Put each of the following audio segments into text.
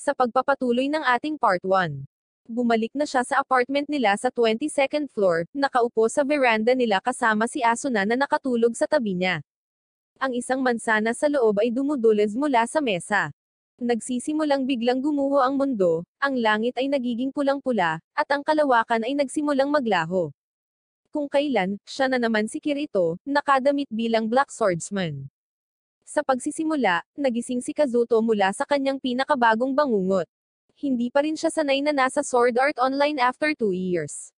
Sa pagpapatuloy ng ating part 1. Bumalik na siya sa apartment nila sa 22nd floor, nakaupo sa veranda nila kasama si Asuna na nakatulog sa tabi niya. Ang isang mansana sa loob ay dumudulas mula sa mesa. Nagsisimulang biglang gumuho ang mundo, ang langit ay nagiging pulang-pula, at ang kalawakan ay nagsimulang maglaho. Kung kailan, siya na naman si Kirito, nakadamit bilang Black Swordsman. Sa pagsisimula, nagising si Kazuto mula sa kanyang pinakabagong bangungot. Hindi pa rin siya sanay na nasa Sword Art Online after 2 years.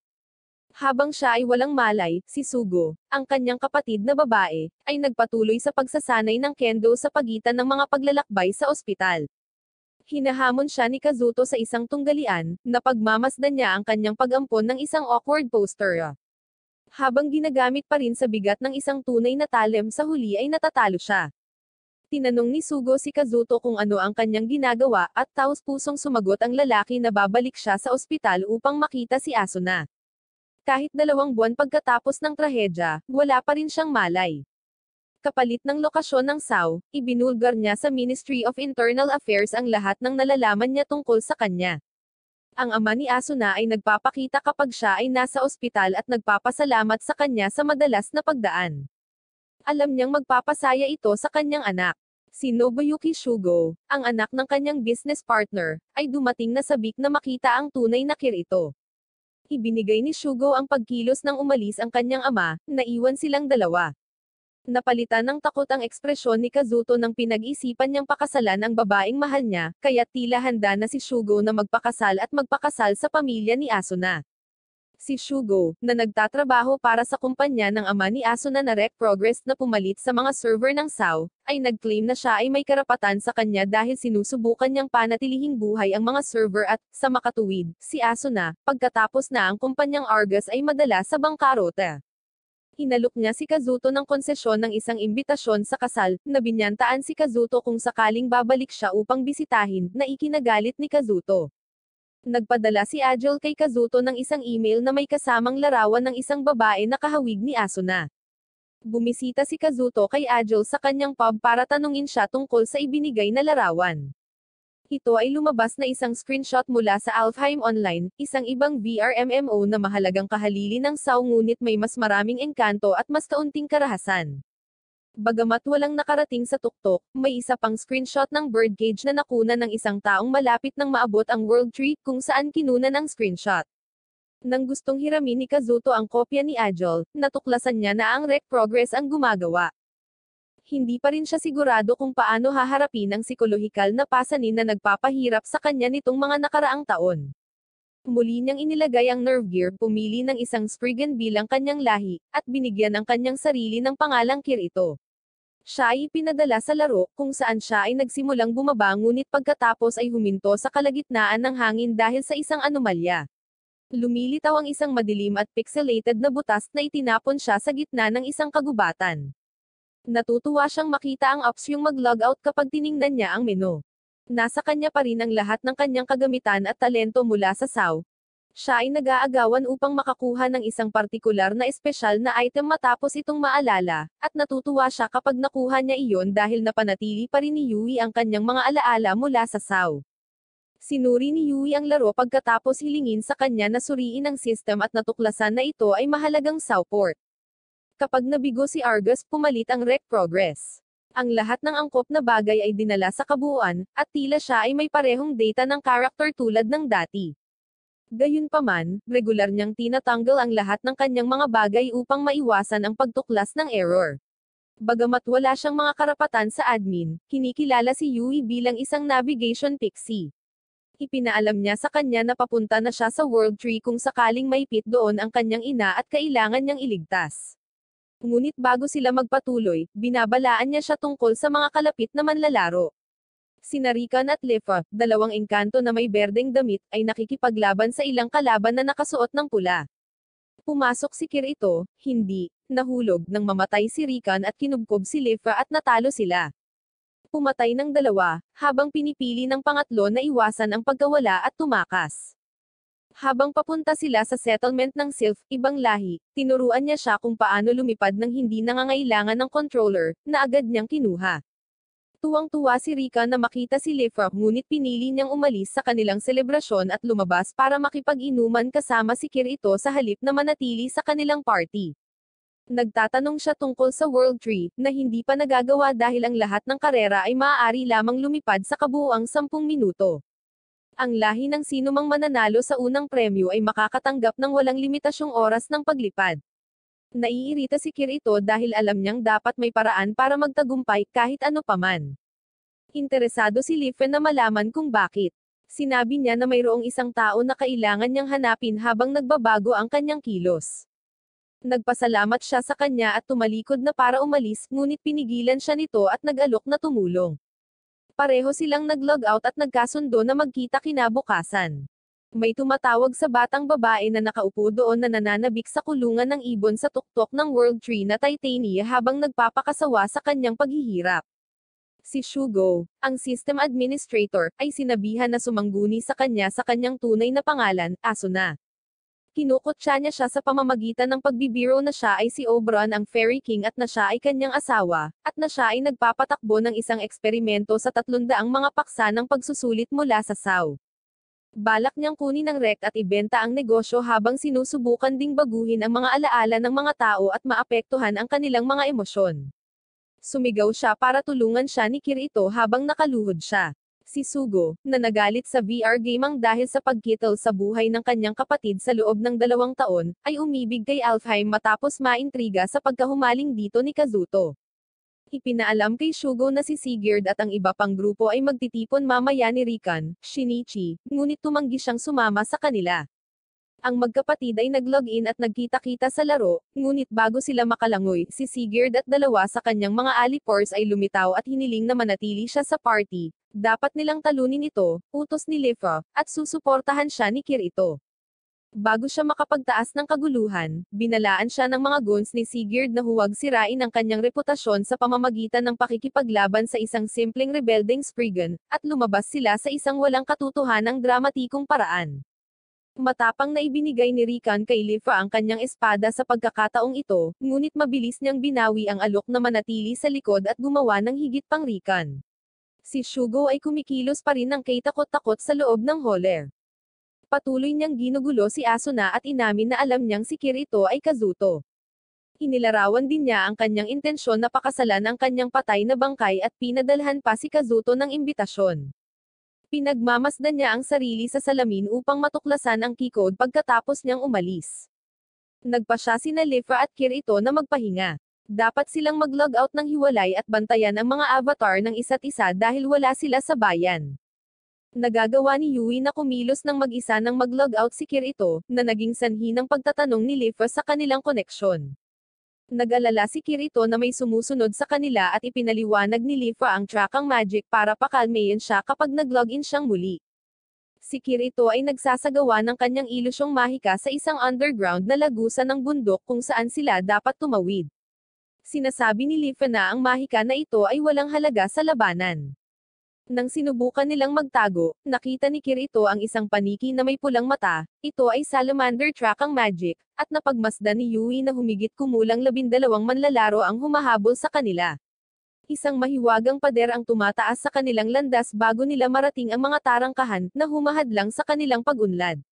Habang siya ay walang malay, si Sugo, ang kanyang kapatid na babae, ay nagpatuloy sa pagsasanay ng kendo sa pagitan ng mga paglalakbay sa ospital. Hinahamon siya ni Kazuto sa isang tunggalian, na pagmamasdan niya ang kanyang pag-ampon ng isang awkward poster. Habang ginagamit pa rin sa bigat ng isang tunay na talem sa huli ay natatalo siya. Tinanong ni Sugo si Kazuto kung ano ang kanyang ginagawa at taos-pusong sumagot ang lalaki na babalik siya sa ospital upang makita si Asuna. Kahit 2 buwan pagkatapos ng trahedya, wala pa rin siyang malay. Kapalit ng lokasyon ng SAO, ibinulgar niya sa Ministry of Internal Affairs ang lahat ng nalalaman niya tungkol sa kanya. Ang ama ni Asuna ay nagpapakita kapag siya ay nasa ospital at nagpapasalamat sa kanya sa madalas na pagdaan. Alam niyang magpapasaya ito sa kanyang anak. Si Nobuyuki Shugo, ang anak ng kanyang business partner, ay dumating na sabik na makita ang tunay na Kirito. Ibinigay ni Shugo ang pagkilos nang umalis ang kanyang ama, naiwan silang dalawa. Napalitan ng takot ang ekspresyon ni Kazuto nang pinag-isipan niyang pakasalan ang babaeng mahal niya, kaya tila handa na si Shugo na magpakasal at magpakasal sa pamilya ni Asuna. Si Shugo, na nagtatrabaho para sa kumpanya ng ama ni Asuna na Rec Progress na pumalit sa mga server ng SAO, ay nag-claim na siya ay may karapatan sa kanya dahil sinusubukan niyang panatilihing buhay ang mga server at, sa makatuwid, si Asuna, pagkatapos na ang kumpanyang Argus ay madala sa bangkarota. Hinalok niya si Kazuto ng konsesyon ng isang imbitasyon sa kasal, na binyantaan si Kazuto kung sakaling babalik siya upang bisitahin, na ikinagalit ni Kazuto. Nagpadala si Agile kay Kazuto ng isang email na may kasamang larawan ng isang babae na kahawig ni Asuna. Bumisita si Kazuto kay Agile sa kanyang pub para tanungin siya tungkol sa ibinigay na larawan. Ito ay lumabas na isang screenshot mula sa Alfheim Online, isang ibang VR MMO na mahalagang kahalili ng SAO ngunit may mas maraming engkanto at mas kaunting karahasan. Bagamat walang nakarating sa tuktok, may isa pang screenshot ng birdcage na nakuna ng isang taong malapit nang maabot ang World Tree kung saan kinunan ang screenshot. Nang gustong hiramin ni Kazuto ang kopya ni Agile, natuklasan niya na ang Rec Progress ang gumagawa. Hindi pa rin siya sigurado kung paano haharapin ang psikolohikal na pasanin na nagpapahirap sa kanya nitong mga nakaraang taon. Muli niyang inilagay ang nerve gear, pumili ng isang Spriggan bilang kanyang lahi, at binigyan ang kanyang sarili ng pangalang Kirito. Siya ay ipinadala sa laro, kung saan siya ay nagsimulang bumaba ngunit pagkatapos ay huminto sa kalagitnaan ng hangin dahil sa isang anomalya. Lumilitaw ang isang madilim at pixelated na butas na itinapon siya sa gitna ng isang kagubatan. Natutuwa siyang makita ang apps yung mag-logout kapag tiningnan niya ang menu. Nasa kanya pa rin ang lahat ng kanyang kagamitan at talento mula sa SAO. Siya ay nag-aagawan upang makakuha ng isang partikular na espesyal na item matapos itong maalala, at natutuwa siya kapag nakuha niya iyon dahil napanatili pa rin ni Yui ang kanyang mga alaala mula sa SAO. Sinuri ni Yui ang laro pagkatapos hilingin sa kanya na suriin ang system at natuklasan na ito ay mahalagang SAO port. Kapag nabigo si Argus, pumalit ang Rec Progress. Ang lahat ng angkop na bagay ay dinala sa kabuuan, at tila siya ay may parehong data ng character tulad ng dati. Gayunpaman, regular niyang tinatanggal ang lahat ng kanyang mga bagay upang maiwasan ang pagtuklas ng error. Bagamat wala siyang mga karapatan sa admin, kinikilala si Yui bilang isang navigation pixie. Ipinaalam niya sa kanya na papunta na siya sa World Tree kung sakaling maipit doon ang kanyang ina at kailangan niyang iligtas. Ngunit bago sila magpatuloy, binabalaan niya siya tungkol sa mga kalapit na manlalaro. Sina Rikan at Lefa, 2 engkanto na may berdeng damit, ay nakikipaglaban sa ilang kalaban na nakasuot ng pula. Pumasok si Kirito, hindi, nahulog nang mamatay si Rikan at kinubkob si Lefa at natalo sila. Pumatay ng 2, habang pinipili ng pangatlo na iwasan ang pagkawala at tumakas. Habang papunta sila sa settlement ng Sylph, ibang lahi, tinuruan niya siya kung paano lumipad ng hindi nangangailangan ng controller, na agad niyang kinuha. Tuwang-tuwa si Rika na makita si Lifra, ngunit pinili niyang umalis sa kanilang selebrasyon at lumabas para makipag-inuman kasama si Kirito sa halip na manatili sa kanilang party. Nagtatanong siya tungkol sa World Tree, na hindi pa nagagawa dahil ang lahat ng karera ay maaari lamang lumipad sa kabuuang 10 minuto. Ang lahi ng sinumang mananalo sa unang premyo ay makakatanggap ng walang limitasyong oras ng paglipad. Naiirita si Kirito dahil alam niyang dapat may paraan para magtagumpay kahit ano paman. Interesado si Lifen na malaman kung bakit. Sinabi niya na mayroong isang tao na kailangan niyang hanapin habang nagbabago ang kanyang kilos. Nagpasalamat siya sa kanya at tumalikod na para umalis, ngunit pinigilan siya nito at nag-alok na tumulong. Pareho silang nag-log out at nagkasundo na magkita kinabukasan. May tumatawag sa batang babae na nakaupo doon na nananabik sa kulungan ng ibon sa tuktok ng World Tree na Titania habang nagpapakasawa sa kanyang paghihirap. Si Shugo, ang system administrator, ay sinabihan na sumangguni sa kanyang tunay na pangalan, Asuna. Kinukutya niya siya sa pamamagitan ng pagbibiro na siya ay si Oberon ang Fairy King at na siya ay kanyang asawa, at na siya ay nagpapatakbo ng isang eksperimento sa 300 mga paksa ng pagsusulit mula sa SAO. Balak niyang kunin ang rekt at ibenta ang negosyo habang sinusubukan ding baguhin ang mga alaala ng mga tao at maapektuhan ang kanilang mga emosyon. Sumigaw siya para tulungan siya ni Kirito habang nakaluhod siya. Si Sugo, na nagalit sa VR gamang dahil sa pagkitol sa buhay ng kanyang kapatid sa loob ng 2 taon, ay umibig kay Alfheim matapos maintriga sa pagkahumaling dito ni Kazuto. Ipinaalam kay Shugo na si Sigurd at ang iba pang grupo ay magtitipon mamaya ni Rikan, Shinichi, ngunit tumanggi siyang sumama sa kanila. Ang magkapatid ay nag-login at nagkita-kita sa laro, ngunit bago sila makalangoy, si Sigurd at 2 sa kanyang mga alipors ay lumitaw at hiniling na manatili siya sa party. Dapat nilang talunin ito, utos ni Lifra, at susuportahan siya ni Kirito. Bago siya makapagtaas ng kaguluhan, binalaan siya ng mga goons ni Sigurd na huwag sirain ang kanyang reputasyon sa pamamagitan ng pakikipaglaban sa isang simpleng rebeldeng Spriggan, at lumabas sila sa isang walang katotohanang dramatikong paraan. Matapang na ibinigay ni Rikan kay Lifra ang kanyang espada sa pagkakataong ito, ngunit mabilis niyang binawi ang alok na manatili sa likod at gumawa ng higit pang Rikan. Si Shugo ay kumikilos pa rin ng kay takot-takot sa loob ng holler. Patuloy niyang ginugulo si Asuna at inamin na alam niyang si Kirito ay Kazuto. Inilarawan din niya ang kanyang intensyon na pakasalan ang kanyang patay na bangkay at pinadalhan pa si Kazuto ng imbitasyon. Pinagmamasdan niya ang sarili sa salamin upang matuklasan ang key-code pagkatapos niyang umalis. Nagpa siya sina Lifra at Kirito na magpahinga. Dapat silang mag-log out ng hiwalay at bantayan ang mga avatar ng isa't isa dahil wala sila sa bayan. Nagagawa ni Yui na kumilos ng mag-isa nang mag-log out si Kirito, na naging sanhi ng pagtatanong ni Lifra sa kanilang koneksyon. Nag-alala si Kirito na may sumusunod sa kanila at ipinaliwanag ni Lifra ang trakang magic para pakalmayin siya kapag nag-login siyang muli. Si Kirito ay nagsasagawa ng kanyang ilusyong mahika sa isang underground na lagusan ng bundok kung saan sila dapat tumawid. Sinasabi ni Lifra na ang mahika na ito ay walang halaga sa labanan. Nang sinubukan nilang magtago, nakita ni Kirito ang isang paniki na may pulang mata, ito ay salamander trakang magic, at napagmasdan ni Yui na humigit kumulang 12 manlalaro ang humahabol sa kanila. Isang mahiwagang pader ang tumataas sa kanilang landas bago nila marating ang mga tarangkahan na humahadlang sa kanilang pag-unlad.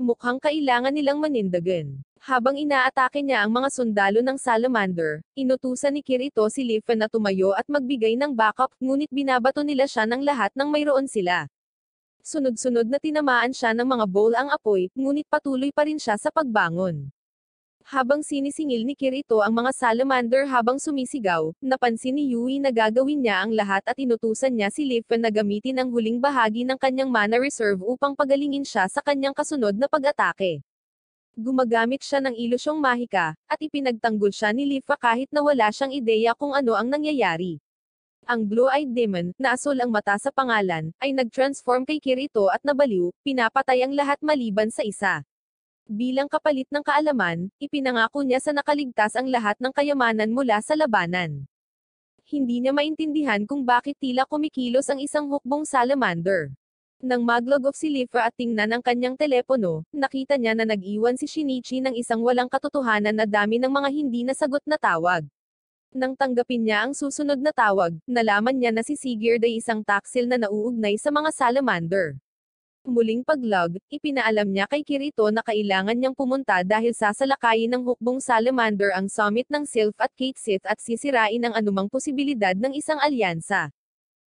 Mukhang kailangan nilang manindagan. Habang inaatake niya ang mga sundalo ng salamander, inutusan ni Kirito si Lifra na tumayo at magbigay ng backup, ngunit binabato nila siya ng lahat nang mayroon sila. Sunod-sunod na tinamaan siya ng mga bowl ang apoy, ngunit patuloy pa rin siya sa pagbangon. Habang sinisingil ni Kirito ang mga salamander habang sumisigaw, napansin ni Yui na gagawin niya ang lahat at inutusan niya si Lifra na gamitin ang huling bahagi ng kanyang mana reserve upang pagalingin siya sa kanyang kasunod na pag-atake. Gumagamit siya ng ilusyong mahika, at ipinagtanggol siya ni Lifra kahit na wala siyang ideya kung ano ang nangyayari. Ang Blue-Eyed Demon, na asul ang mata sa pangalan, ay nag-transform kay Kirito at nabaliw, pinapatay ang lahat maliban sa isa. Bilang kapalit ng kaalaman, ipinangako niya sa nakaligtas ang lahat ng kayamanan mula sa labanan. Hindi niya maintindihan kung bakit tila kumikilos ang isang hukbong salamander. Nang mag-log off si Lifra at tingnan ang kanyang telepono, nakita niya na nag-iwan si Shinichi ng isang walang katotohanan na dami ng mga hindi nasagot na tawag. Nang tanggapin niya ang susunod na tawag, nalaman niya na si Sigurd ay isang taksil na nauugnay sa mga salamander. Muling paglog, ipinaalam niya kay Kirito na kailangan niyang pumunta dahil sasalakayin ng hukbong salamander ang summit ng Sylph at Kate Sith at sisirain ang anumang posibilidad ng isang alyansa.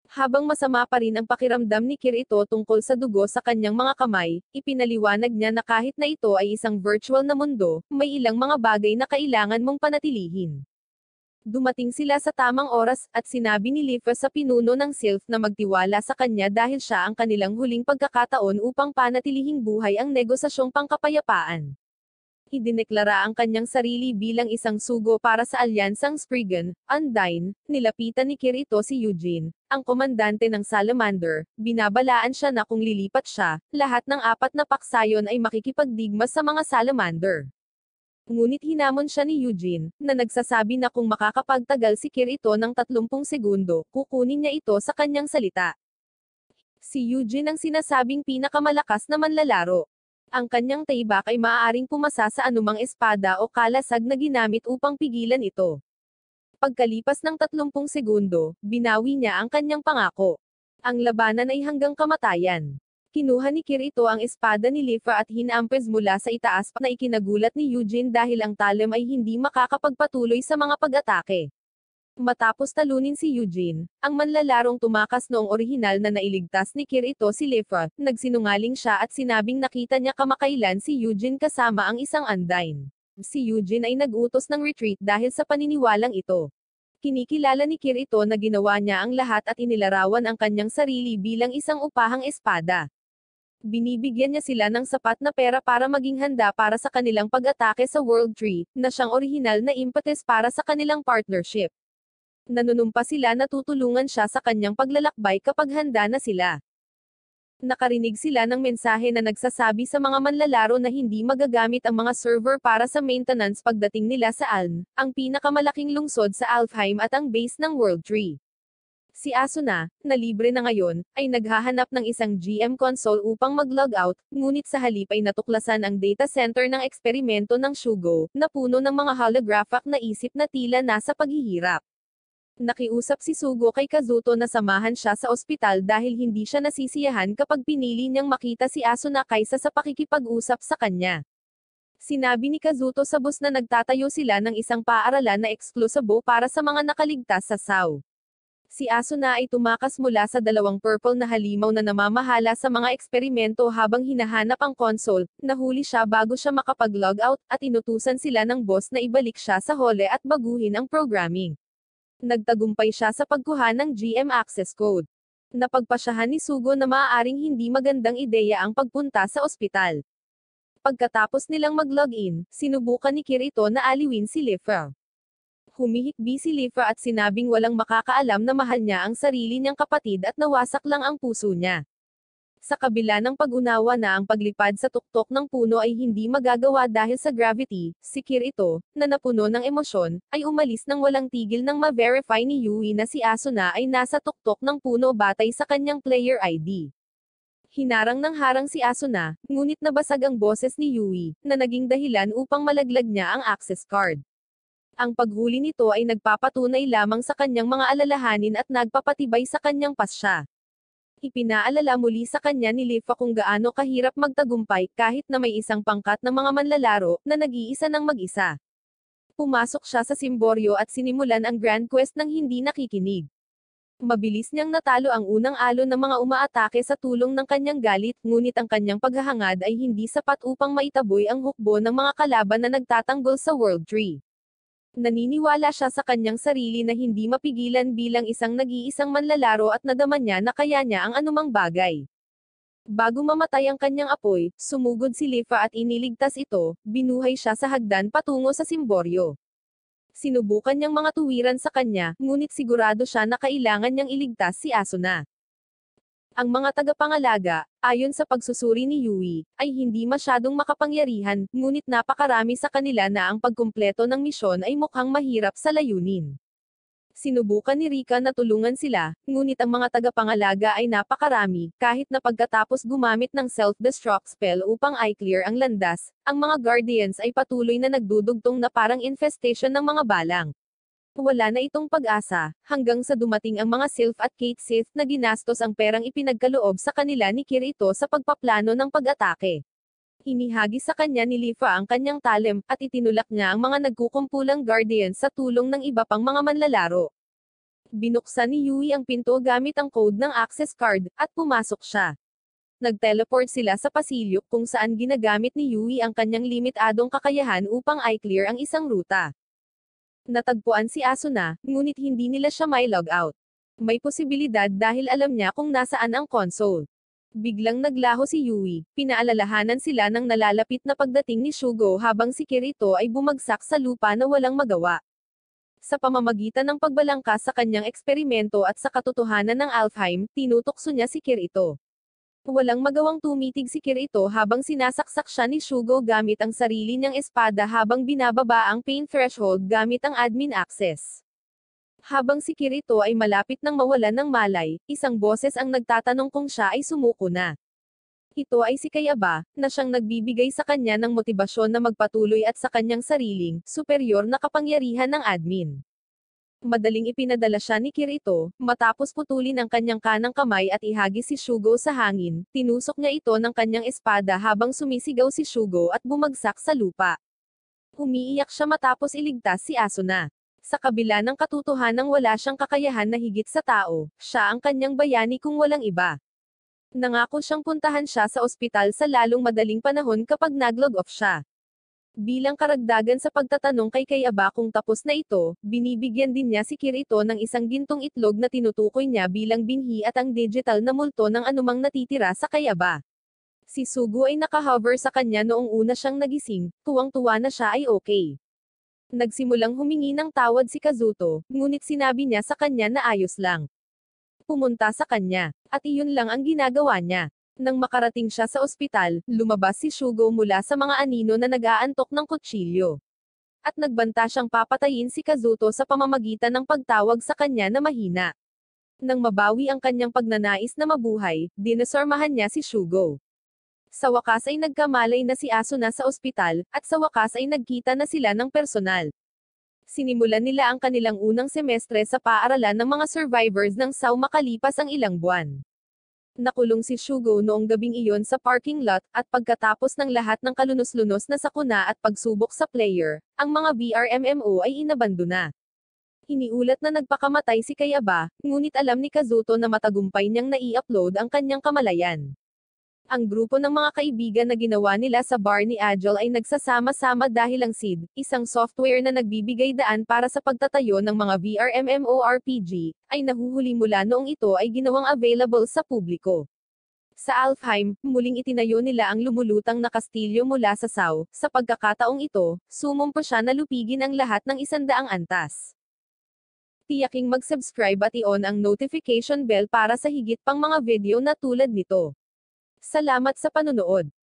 Habang masama pa rin ang pakiramdam ni Kirito tungkol sa dugo sa kanyang mga kamay, ipinaliwanag niya na kahit na ito ay isang virtual na mundo, may ilang mga bagay na kailangan mong panatilihin. Dumating sila sa tamang oras, at sinabi ni Leafa sa pinuno ng Sylph na magtiwala sa kanya dahil siya ang kanilang huling pagkakataon upang panatilihing buhay ang negosasyong pangkapayapaan. Idineklara ang kanyang sarili bilang isang sugo para sa alyansang Spriggan, Undyne. Nilapitan ni Kirito si Eugene, ang komandante ng Salamander, binabalaan siya na kung lilipat siya, lahat ng 4 na paksayon ay makikipagdigma sa mga Salamander. Ngunit hinamon siya ni Eugene, na nagsasabi na kung makakapagtagal si Kirito ng 30 segundo, kukunin niya ito sa kanyang salita. Si Eugene ang sinasabing pinakamalakas na manlalaro. Ang kanyang taibak ay maaaring pumasa sa anumang espada o kalasag na ginamit upang pigilan ito. Pagkalipas ng 30 segundo, binawi niya ang kanyang pangako. Ang labanan ay hanggang kamatayan. Kinuha ni Kirito ang espada ni Leafa at hinampes mula sa itaas na ikinagulat ni Eugene dahil ang talem ay hindi makakapagpatuloy sa mga pag-atake. Matapos talunin si Eugene, ang manlalarong tumakas noong orihinal na nailigtas ni Kirito si Leafa, nagsinungaling siya at sinabing nakita niya kamakailan si Eugene kasama ang isang Undyne. Si Eugene ay nag-utos ng retreat dahil sa paniniwalang ito. Kinikilala ni Kirito na ginawa niya ang lahat at inilarawan ang kanyang sarili bilang isang upahang espada. Binibigyan niya sila ng sapat na pera para maging handa para sa kanilang pag-atake sa World Tree, na siyang orihinal na impetus para sa kanilang partnership. Nanunumpa sila na tutulungan siya sa kanyang paglalakbay kapag handa na sila. Nakarinig sila ng mensahe na nagsasabi sa mga manlalaro na hindi magagamit ang mga server para sa maintenance pagdating nila sa Aln, ang pinakamalaking lungsod sa Alfheim at ang base ng World Tree. Si Asuna, na libre na ngayon, ay naghahanap ng isang GM console upang mag-logout, ngunit sa halip ay natuklasan ang data center ng eksperimento ng Shugo, na puno ng mga holographic na isip na tila nasa paghihirap. Nakiusap si Sugo kay Kazuto na samahan siya sa ospital dahil hindi siya nasisiyahan kapag pinili niyang makita si Asuna kaysa sa pakikipag-usap sa kanya. Sinabi ni Kazuto sa bus na nagtatayo sila ng isang paaralan na eksklusibo para sa mga nakaligtas sa SAO. Si Asuna ay tumakas mula sa 2 purple na halimaw na namamahala sa mga eksperimento habang hinahanap ang console, nahuli siya bago siya makapag-log out, at inutusan sila ng boss na ibalik siya sa hole at baguhin ang programming. Nagtagumpay siya sa pagkuha ng GM access code. Napagpasyahan ni Sugo na maaaring hindi magandang ideya ang pagpunta sa ospital. Pagkatapos nilang mag-login, sinubukan ni Kirito na aliwin si Leafa. Humihikbi si Leafa at sinabing walang makakaalam na mahal niya ang sarili niyang kapatid at nawasak lang ang puso niya. Sa kabila ng pag-unawa na ang paglipad sa tuktok ng puno ay hindi magagawa dahil sa gravity, si Kirito, na napuno ng emosyon, ay umalis nang walang tigil nang ma-verify ni Yui na si Asuna ay nasa tuktok ng puno batay sa kanyang player ID. Hinarang ng harang si Asuna, ngunit nabasag ang boses ni Yui, na naging dahilan upang malaglag niya ang access card. Ang paghuli nito ay nagpapatunay lamang sa kanyang mga alalahanin at nagpapatibay sa kanyang pasya. Ipinaalala muli sa kanya ni Leafa kung gaano kahirap magtagumpay kahit na may isang pangkat ng mga manlalaro na nag-iisa ng mag-isa. Pumasok siya sa simboryo at sinimulan ang Grand Quest ng hindi nakikinig. Mabilis niyang natalo ang unang alon ng mga umaatake sa tulong ng kanyang galit, ngunit ang kanyang paghahangad ay hindi sapat upang maitaboy ang hukbo ng mga kalaban na nagtatanggol sa World Tree. Naniniwala siya sa kanyang sarili na hindi mapigilan bilang isang nag-iisang manlalaro at nadama niya na kaya niya ang anumang bagay. Bago mamatay ang kanyang apoy, sumugod si Leafa at iniligtas ito, binuhay siya sa hagdan patungo sa simboryo. Sinubukan niyang mga tuwiran sa kanya, ngunit sigurado siya na kailangan niyang iligtas si Asuna. Ang mga tagapangalaga, ayon sa pagsusuri ni Yui, ay hindi masyadong makapangyarihan, ngunit napakarami sa kanila na ang pagkumpleto ng misyon ay mukhang mahirap sa layunin. Sinubukan ni Rika na tulungan sila, ngunit ang mga tagapangalaga ay napakarami, kahit na pagkatapos gumamit ng self-destruct spell upang i-clear ang landas, ang mga Guardians ay patuloy na nagdudugtong na parang infestation ng mga balang. Wala na itong pag-asa, hanggang sa dumating ang mga Sylph at Kate Sith na ginastos ang perang ipinagkaloob sa kanila ni Kirito sa pagpaplano ng pag-atake. Inihagi sa kanya ni Lifa ang kanyang talem, at itinulak niya ang mga nagkukumpulang Guardians sa tulong ng iba pang mga manlalaro. Binuksan ni Yui ang pinto gamit ang code ng access card, at pumasok siya. Nag-teleport sila sa pasilyo kung saan ginagamit ni Yui ang kanyang limitadong kakayahan upang i-clear ang isang ruta. Natagpuan si Asuna, ngunit hindi nila siya may log out. May posibilidad dahil alam niya kung nasaan ang console. Biglang naglaho si Yui, pinaalalahanan sila ng nalalapit na pagdating ni Shugo habang si Kirito ay bumagsak sa lupa na walang magawa. Sa pamamagitan ng pagbalangkas sa kanyang eksperimento at sa katotohanan ng Alfheim, tinutokso niya si Kirito. Walang magawang tumitig si Kirito habang sinasaksak siya ni Shugo gamit ang sarili niyang espada habang binababa ang pain threshold gamit ang admin access. Habang si Kirito ay malapit nang mawalan ng malay, isang boses ang nagtatanong kung siya ay sumuko na. Ito ay si Kayaba, na siyang nagbibigay sa kanya ng motibasyon na magpatuloy at sa kanyang sariling, superior na kapangyarihan ng admin. Madaling ipinadala siya ni Kirito, matapos putulin ang kanyang kanang kamay at ihagis si Shugo sa hangin, tinusok niya ito ng kanyang espada habang sumisigaw si Shugo at bumagsak sa lupa. Umiiyak siya matapos iligtas si Asuna. Sa kabila ng katotohanang wala siyang kakayahan na higit sa tao, siya ang kanyang bayani kung walang iba. Nangako siyang puntahan siya sa ospital sa lalong madaling panahon kapag nag-log off siya. Bilang karagdagan sa pagtatanong kay Kayaba kung tapos na ito, binibigyan din niya si Kirito ng isang gintong itlog na tinutukoy niya bilang binhi at ang digital na multo ng anumang natitira sa Kayaba. Si Sugu ay nakahover sa kanya noong una siyang nagising, tuwang-tuwa na siya ay okay. Nagsimulang humingi ng tawad si Kazuto, ngunit sinabi niya sa kanya na ayos lang. Pumunta sa kanya, at iyon lang ang ginagawa niya. Nang makarating siya sa ospital, lumabas si Shugo mula sa mga anino na nag-aantok ng kutsilyo. At nagbanta siyang papatayin si Kazuto sa pamamagitan ng pagtawag sa kanya na mahina. Nang mabawi ang kanyang pagnanais na mabuhay, dinosormahan niya si Shugo. Sa wakas ay nagkamalay na si Asuna sa ospital, at sa wakas ay nagkita na sila ng personal. Sinimulan nila ang kanilang unang semestre sa paaralan ng mga survivors ng SAO makalipas ang ilang buwan. Nakulong si Shugo noong gabing iyon sa parking lot, at pagkatapos ng lahat ng kalunos-lunos na sakuna at pagsubok sa player, ang mga VRMMO ay inabandona. Iniulat na nagpakamatay si Kayaba, ngunit alam ni Kazuto na matagumpay niyang nai-upload ang kanyang kamalayan. Ang grupo ng mga kaibigan na ginawa nila sa bar ni Agile ay nagsasama-sama dahil ang SID, isang software na nagbibigay daan para sa pagtatayo ng mga VRMMORPG, ay nahuhuli mula noong ito ay ginawang available sa publiko. Sa Alfheim, muling itinayo nila ang lumulutang na kastilyo mula sa SAO. Sa pagkakataong ito, sumumpo siya na lupigin ang lahat ng 100 antas. Tiyaking mag-subscribe at i-on ang notification bell para sa higit pang mga video na tulad nito. Salamat sa panonood.